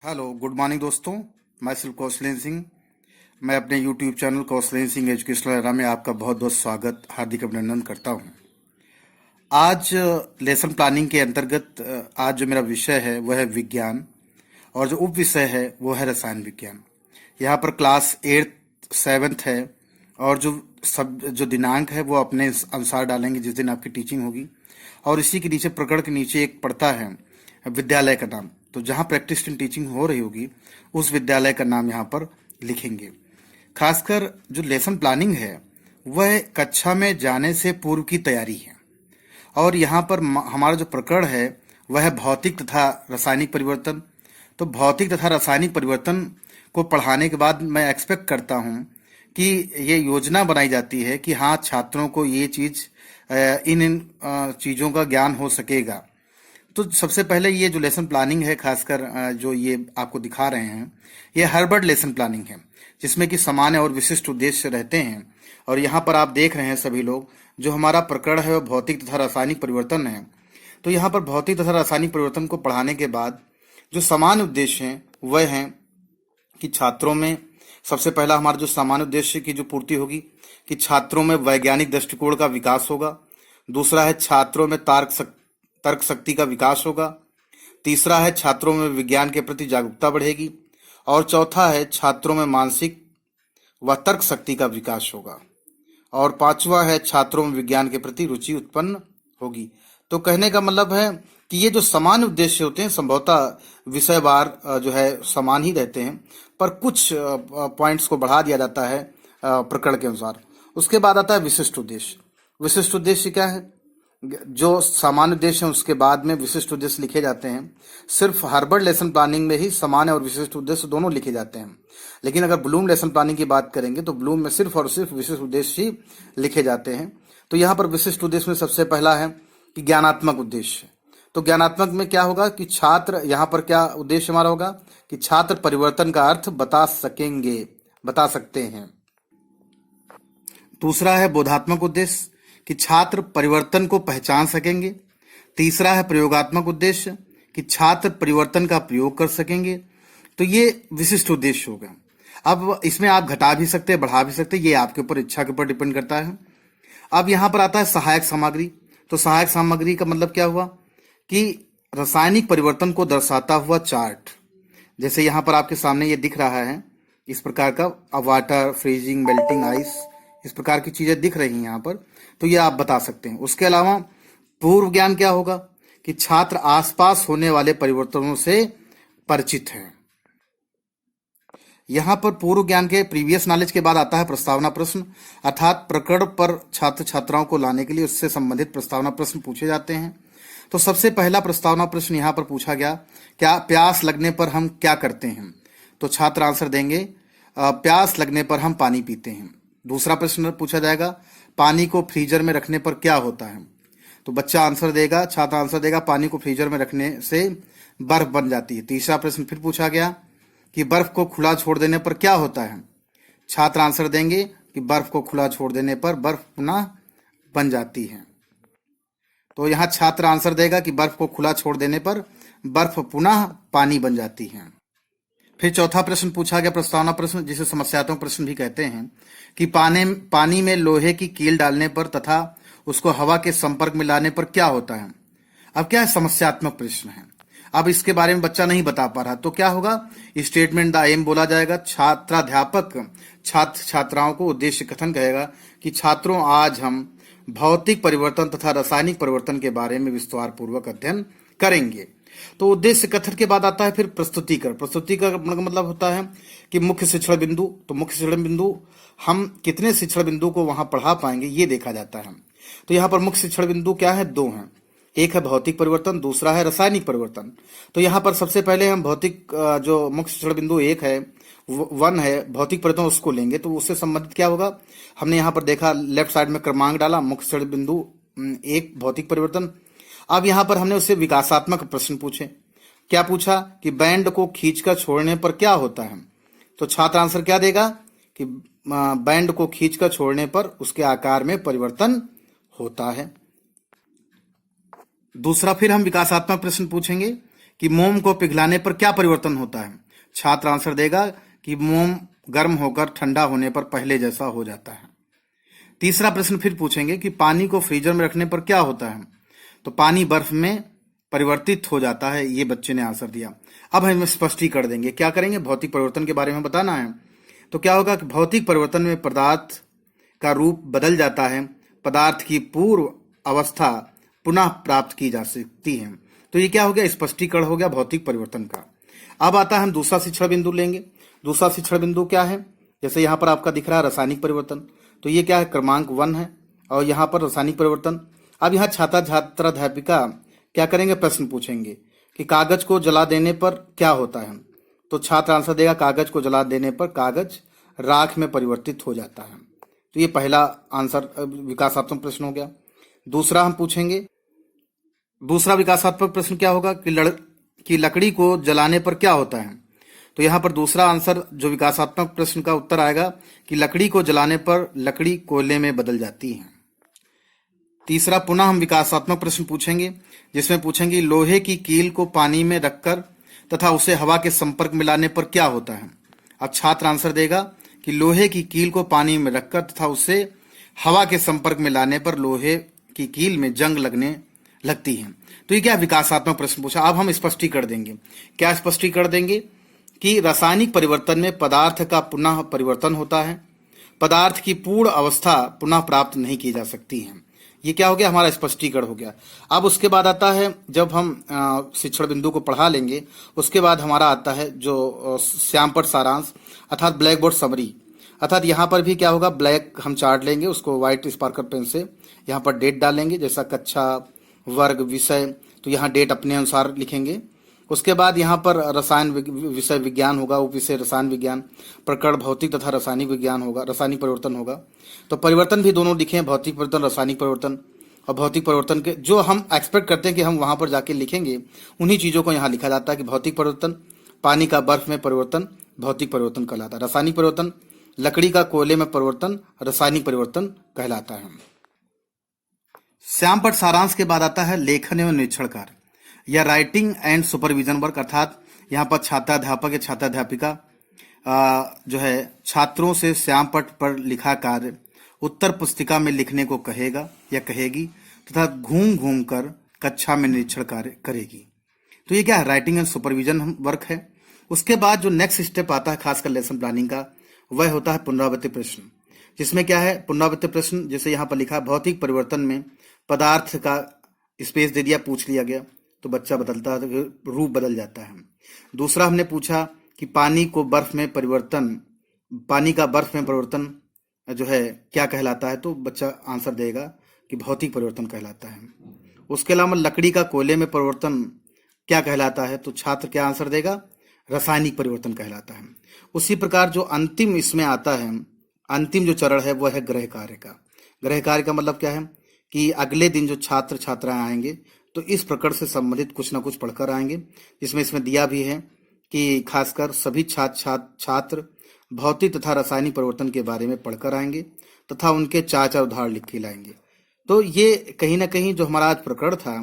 Hello good morning दोस्तों। मैं सिर्फ कौशलेंद्र सिंह। मैं अपने YouTube channel Kaushlendra Singh educational era में आपका बहुत बहुत स्वागत हार्दिक अभिनंदन करता हूं। आज लेसन प्लानिंग के अंतर्गत आज जो मेरा विषय है वह है विज्ञान और जो उप विषय है वो है रसायन विज्ञान। यहाँ पर क्लास 8th 7th है और जो दिनांक है वो अपने अनुसार डालेंगे जिस दिन आपकी टीचिंग होगी। और इसी के नीचे प्रकरण के नीचे एक पड़ता है विद्यालय का नाम, तो जहाँ प्रैक्टिस इन टीचिंग हो रही होगी उस विद्यालय का नाम यहाँ पर लिखेंगे। खासकर जो लेसन प्लानिंग है वह कक्षा में जाने से पूर्व की तैयारी है। और यहाँ पर हमारा जो प्रकरण है वह है भौतिक तथा रासायनिक परिवर्तन। तो भौतिक तथा रासायनिक परिवर्तन को पढ़ाने के बाद मैं एक्सपेक्ट करता हूँ कि ये योजना बनाई जाती है कि हाँ, छात्रों को ये चीज़ इन चीज़ों का ज्ञान हो सकेगा। तो सबसे पहले ये जो लेसन प्लानिंग है, खासकर जो ये आपको दिखा रहे हैं, ये हर्बर्ट लेसन प्लानिंग है जिसमें कि सामान्य और विशिष्ट उद्देश्य रहते हैं। और यहाँ पर आप देख रहे हैं सभी लोग, जो हमारा प्रकरण है वो भौतिक तथा रासायनिक परिवर्तन है। तो यहाँ पर भौतिक तथा रासायनिक परिवर्तन को पढ़ाने के बाद जो सामान्य उद्देश्य हैं वह हैं कि छात्रों में सबसे पहला हमारा जो सामान्य उद्देश्य की जो पूर्ति होगी कि छात्रों में वैज्ञानिक दृष्टिकोण का विकास होगा। दूसरा है छात्रों में तर्क शक्ति का विकास होगा। तीसरा है छात्रों में विज्ञान के प्रति जागरूकता बढ़ेगी। और चौथा है छात्रों में मानसिक व तर्क शक्ति का विकास होगा। और पांचवा है छात्रों में विज्ञान के प्रति रुचि उत्पन्न होगी। तो कहने का मतलब है कि ये जो समान उद्देश्य होते हैं संभवतः विषयवार जो है समान ही रहते हैं, पर कुछ पॉइंट्स को बढ़ा दिया जाता है प्रकरण के अनुसार। उसके बाद आता है विशिष्ट उद्देश्य। विशिष्ट उद्देश्य क्या है? जो सामान्य उद्देश्य है उसके बाद में विशिष्ट उद्देश्य लिखे जाते हैं। सिर्फ हार्वर्ड लेसन प्लानिंग में ही सामान्य और विशिष्ट उद्देश्य दोनों लिखे जाते हैं, लेकिन अगर ब्लूम लेसन प्लानिंग की बात करेंगे तो ब्लूम में सिर्फ और सिर्फ विशिष्ट उद्देश्य ही लिखे जाते हैं। तो यहाँ पर विशिष्ट उद्देश्य में सबसे पहला है कि ज्ञानात्मक उद्देश्य। तो ज्ञानात्मक में क्या होगा कि छात्र, यहाँ पर क्या उद्देश्य हमारा होगा कि छात्र परिवर्तन का अर्थ बता सकते हैं। दूसरा है बोधात्मक उद्देश्य कि छात्र परिवर्तन को पहचान सकेंगे। तीसरा है प्रयोगात्मक उद्देश्य कि छात्र परिवर्तन का प्रयोग कर सकेंगे। तो ये विशिष्ट उद्देश्य होगा। अब इसमें आप घटा भी सकते हैं, बढ़ा भी सकते हैं, ये आपके ऊपर, इच्छा के ऊपर डिपेंड करता है। अब यहाँ पर आता है सहायक सामग्री। तो सहायक सामग्री का मतलब क्या हुआ कि रासायनिक परिवर्तन को दर्शाता हुआ चार्ट, जैसे यहाँ पर आपके सामने ये दिख रहा है, इस प्रकार का वाटर, फ्रीजिंग, मेल्टिंग, आइस, इस प्रकार की चीजें दिख रही हैं यहाँ पर, तो ये आप बता सकते हैं। उसके अलावा पूर्व ज्ञान क्या होगा कि छात्र आसपास होने वाले परिवर्तनों से परिचित हैं। यहाँ पर पूर्व ज्ञान के प्रीवियस नॉलेज के बाद आता है प्रस्तावना प्रश्न, अर्थात प्रकरण पर छात्र छात्राओं को लाने के लिए उससे संबंधित प्रस्तावना प्रश्न पूछे जाते हैं। तो सबसे पहला प्रस्तावना प्रश्न यहाँ पर पूछा गया, क्या प्यास लगने पर हम क्या करते हैं? तो छात्र आंसर देंगे, प्यास लगने पर हम पानी पीते हैं। दूसरा प्रश्न पूछा जाएगा, पानी को फ्रीजर में रखने पर क्या होता है? तो बच्चा आंसर देगा, छात्र आंसर देगा, पानी को फ्रीजर में रखने से बर्फ बन जाती है। तीसरा प्रश्न फिर पूछा गया कि बर्फ को खुला छोड़ देने पर क्या होता है? छात्र आंसर देंगे कि बर्फ को खुला छोड़ देने पर बर्फ पुनः बन जाती है। तो यहाँ छात्र आंसर देगा कि बर्फ को खुला छोड़ देने पर बर्फ पुनः पानी बन जाती है। फिर चौथा प्रश्न पूछा गया प्रस्तावना प्रश्न, जिसे समस्यात्मक प्रश्न भी कहते हैं, कि पानी में लोहे की कील डालने पर तथा उसको हवा के संपर्क में लाने पर क्या होता है? अब क्या है, समस्यात्मक प्रश्न है। अब इसके बारे में बच्चा नहीं बता पा रहा, तो क्या होगा, स्टेटमेंट द एम बोला जाएगा। छात्राध्यापक छात्र छात्राओं को उद्देश्य कथन कहेगा कि छात्रों, आज हम भौतिक परिवर्तन तथा रासायनिक परिवर्तन के बारे में विस्तार पूर्वक अध्ययन करेंगे। तो उद्देश्य कथन के बाद आता है फिर प्रस्तुतिकरण। प्रस्तुतिकरण का मतलब होता है कि मुख्य शिक्षण बिंदु। तो मुख्य शिक्षण बिंदु, हम कितने शिक्षण बिंदु को वहां पढ़ा पाएंगे ये देखा जाता है। तो यहाँ पर मुख्य शिक्षण बिंदु क्या है? दो हैं, एक है भौतिक परिवर्तन, दूसरा है रासायनिक परिवर्तन। तो यहाँ पर सबसे पहले हम भौतिक, जो मुख्य शिक्षण बिंदु एक है, 1 है भौतिक परिवर्तन, उसको लेंगे। तो उससे संबंधित क्या होगा, हमने यहाँ पर देखा लेफ्ट साइड में क्रमांक डाला, मुख्य शिक्षण बिंदु 1 भौतिक परिवर्तन। अब यहाँ पर हमने उससे विकासात्मक प्रश्न पूछे। क्या पूछा कि बैंड को खींचकर छोड़ने पर क्या होता है? तो छात्र आंसर क्या देगा कि बैंड को खींचकर छोड़ने पर उसके आकार में परिवर्तन होता है। दूसरा फिर हम विकासात्मक प्रश्न पूछेंगे कि मोम को पिघलाने पर क्या परिवर्तन होता है? छात्र आंसर देगा कि मोम गर्म होकर ठंडा होने पर पहले जैसा हो जाता है। तीसरा प्रश्न फिर पूछेंगे कि पानी को फ्रीजर में रखने पर क्या होता है? तो पानी बर्फ में परिवर्तित हो जाता है। ये बच्चे ने आंसर दिया। अब हम स्पष्टीकरण देंगे। क्या करेंगे? भौतिक परिवर्तन के बारे में बताना है। तो क्या होगा कि भौतिक परिवर्तन में पदार्थ का रूप बदल जाता है, पदार्थ की पूर्व अवस्था पुनः प्राप्त की जा सकती है। तो ये क्या हो गया? स्पष्टीकरण हो गया भौतिक परिवर्तन का। अब आता है हम दूसरा शिक्षण बिंदु लेंगे। दूसरा शिक्षण बिंदु क्या है? जैसे यहाँ पर आपका दिख रहा है रासायनिक परिवर्तन, तो ये क्या है? क्रमांक 1 है। और यहाँ पर रासायनिक परिवर्तन। अब यहाँ छात्र छात्रा अध्यापिका क्या करेंगे? प्रश्न पूछेंगे कि कागज को जला देने पर क्या होता है? तो छात्र आंसर देगा कागज को जला देने पर कागज राख में परिवर्तित हो जाता है। तो ये पहला आंसर विकासात्मक प्रश्न हो गया। दूसरा हम पूछेंगे, दूसरा विकासात्मक प्रश्न क्या होगा कि लकड़ी को जलाने पर क्या होता है? तो यहाँ पर दूसरा आंसर जो विकासात्मक प्रश्न का उत्तर आएगा कि लकड़ी को जलाने पर लकड़ी कोयले में बदल जाती है। तीसरा पुनः हम विकासात्मक प्रश्न पूछेंगे, जिसमें पूछेंगे लोहे की कील को पानी में रखकर तथा उसे हवा के संपर्क में लाने पर क्या होता है? अब छात्र आंसर देगा कि लोहे की कील को पानी में रखकर तथा उसे हवा के संपर्क में लाने पर लोहे की कील में जंग लगने लगती है। तो ये क्या विकासात्मक प्रश्न पूछा। अब हम स्पष्टीकरण देंगे। क्या स्पष्टीकरण देंगे? कि रासायनिक परिवर्तन में पदार्थ का पुनः परिवर्तन होता है, पदार्थ की पूर्ण अवस्था पुनः प्राप्त नहीं की जा सकती है। ये क्या हो गया? हमारा स्पष्टीकरण हो गया। अब उसके बाद आता है, जब हम शिक्षण बिंदु को पढ़ा लेंगे, उसके बाद हमारा आता है जो श्यामपट्ट सारांश अर्थात ब्लैक बोर्ड समरी। अर्थात यहाँ पर भी क्या होगा? ब्लैक हम चार्ट लेंगे, उसको व्हाइट स्पार्कर पेन से यहाँ पर डेट डालेंगे, जैसा कक्षा, वर्ग, विषय, तो यहाँ डेट अपने अनुसार लिखेंगे। उसके बाद यहाँ पर रसायन विषय विज्ञान होगा, उप विषय रसायन विज्ञान, प्रकरण भौतिक तथा रासायनिक विज्ञान होगा, रासायनिक परिवर्तन होगा। तो परिवर्तन भी दोनों लिखे हैं, भौतिक परिवर्तन, रासायनिक परिवर्तन। और भौतिक परिवर्तन के जो हम एक्सपेक्ट करते हैं कि हम वहां पर जाके लिखेंगे, उन्हीं चीजों को यहाँ लिखा जाता है कि भौतिक परिवर्तन, पानी का बर्फ में परिवर्तन भौतिक परिवर्तन कहलाता है। रासायनिक परिवर्तन, लकड़ी का कोयले में परिवर्तन रासायनिक परिवर्तन कहलाता है। श्यामपट्ट सारांश के बाद आता है लेखन एवं निरीक्षण कार्य या राइटिंग एंड सुपरविजन वर्क। अर्थात यहाँ पर छात्राध्यापक या छात्राध्यापिका जो है छात्रों से श्यामपट्ट पर लिखा कार्य उत्तर पुस्तिका में लिखने को कहेगा या कहेगी तथा घूम घूम कर कक्षा में निरीक्षण कार्य करेगी। तो ये क्या है? राइटिंग एंड सुपरविजन वर्क है। उसके बाद जो नेक्स्ट स्टेप आता है खासकर लेसन प्लानिंग का, वह होता है पुनरावृत्ति प्रश्न, जिसमें क्या है? पुनरावृत्ति प्रश्न जैसे यहाँ पर लिखा है भौतिक परिवर्तन में पदार्थ का स्पेस दे दिया, पूछ लिया गया, तो बच्चा बदलता है, रूप बदल जाता है। दूसरा हमने पूछा कि पानी को बर्फ में परिवर्तन, पानी का बर्फ में परिवर्तन जो है क्या कहलाता है? तो बच्चा आंसर देगा कि भौतिक परिवर्तन कहलाता है। उसके अलावा लकड़ी का कोयले में परिवर्तन क्या कहलाता है? तो छात्र क्या आंसर देगा? रासायनिक परिवर्तन कहलाता है। उसी प्रकार जो अंतिम इसमें आता है, अंतिम जो चरण है वह है गृह कार्य का। गृह कार्य का मतलब क्या है? कि अगले दिन जो छात्र छात्राएं आएंगे तो इस प्रकरण से संबंधित कुछ ना कुछ पढ़कर आएंगे, जिसमें इसमें दिया भी है कि खासकर सभी छात्र भौतिक तथा रासायनिक परिवर्तन के बारे में पढ़कर आएंगे तथा उनके 4 उदाहरण लिख के लाएंगे। तो ये कहीं ना कहीं जो हमारा आज प्रकरण था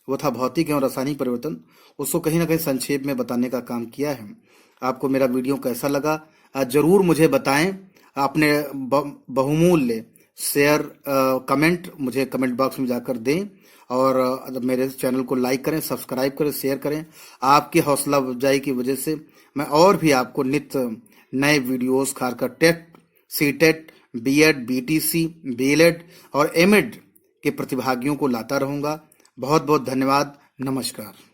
वो था भौतिक एवं रासायनिक परिवर्तन, उसको कहीं ना कहीं संक्षेप में बताने का काम किया है। आपको मेरा वीडियो कैसा लगा जरूर मुझे बताएं। अपने बहुमूल्य शेयर कमेंट मुझे कमेंट बॉक्स में जाकर दें और मेरे चैनल को लाइक करें, सब्सक्राइब करें, शेयर करें। आपकी हौसला अफजाई की वजह से मैं और भी आपको नित्य नए वीडियोस खासकर TET, CTET, BEd, BTC, BElEd और एमएड के प्रतिभागियों को लाता रहूंगा। बहुत बहुत धन्यवाद। नमस्कार।